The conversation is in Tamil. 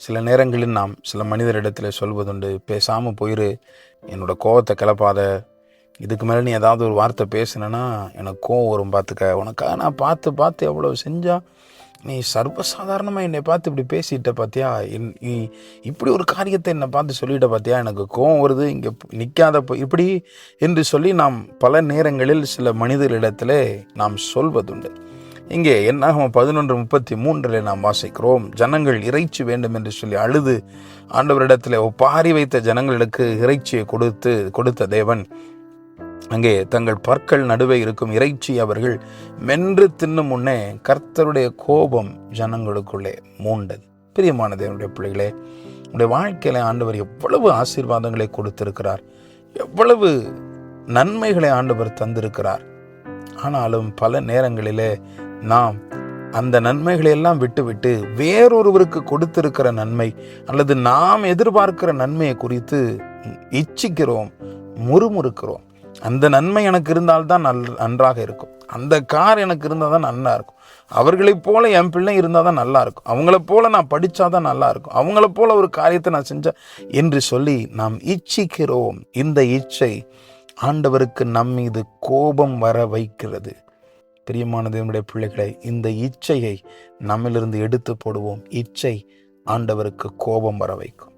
சில நேரங்களில் நாம் சில மனிதரிடத்தில் சொல்வதுண்டு, பேசாமல் போயிரு, என்னோட கோவத்தை கிளப்பாத, இதுக்கு மேலே நீ ஏதாவது ஒரு வார்த்தை பேசுனேன்னா எனக்கு கோவம் வரும், பார்த்துக்க, உனக்காக நான் பார்த்து பார்த்து எவ்வளோ செஞ்சா நீ சர்வசாதாரணமாக என்னை பார்த்து இப்படி பேசிட்ட பார்த்தியா, இப்படி ஒரு காரியத்தை என்னை பார்த்து சொல்லிட்ட பார்த்தியா, எனக்கு கோவம் வருது, இங்கே நிற்காத இப்படி என்று சொல்லி நாம் பல நேரங்களில் சில மனிதர்களிடத்தில் நாம் சொல்வதுண்டு. இங்கே என்னாகும் 11:33 நாம் வாசிக்கிறோம், ஜனங்கள் இறைச்சி வேண்டும் என்று சொல்லி அழுது ஆண்டவரிடத்தில் ஒப்பாரி வைத்த ஜனங்களுக்கு இறைச்சியை கொடுத்த தேவன் அங்கே தங்கள் பற்கள் நடுவே இருக்கும் இறைச்சி அவர்கள் மென்று தின்னும் முன்னே கர்த்தருடைய கோபம் ஜனங்களுக்குள்ளே மூண்டது. பிரியமான தேவனுடைய பிள்ளைகளே, உடைய வாழ்க்கையில ஆண்டவர் எவ்வளவு ஆசீர்வாதங்களை கொடுத்திருக்கிறார், எவ்வளவு நன்மைகளை ஆண்டவர் தந்திருக்கிறார். ஆனாலும் பல நேரங்களிலே நாம் அந்த நன்மைகளை எல்லாம் விட்டுவிட்டு வேறொருவருக்கு கொடுத்திருக்கிற நன்மை அல்லது நாம் எதிர்பார்க்கிற நன்மையை குறித்து இச்சிக்கிறோம், முறுமுறுக்கிறோம். அந்த நன்மை எனக்கு இருந்தால்தான் நன்றாக இருக்கும், அந்த கார் எனக்கு இருந்தால் தான் நல்லா இருக்கும், அவர்களைப் போல என் பிள்ளை இருந்தால் தான் நல்லா இருக்கும், அவங்கள போல நான் படித்தாதான் நல்லா இருக்கும், அவங்கள போல ஒரு காரியத்தை நான் செஞ்சேன் என்று சொல்லி நாம் இச்சிக்கிறோம். இந்த இச்சை ஆண்டவருக்கு நம் மீது கோபம் வர வைக்கிறது. பிரியமான தேவனுடைய பிள்ளைகளை, இந்த இச்சையை நம்மிலிருந்து எடுத்து போடுவோம். இச்சை ஆண்டவருக்கு கோபம் வர வைக்கும்.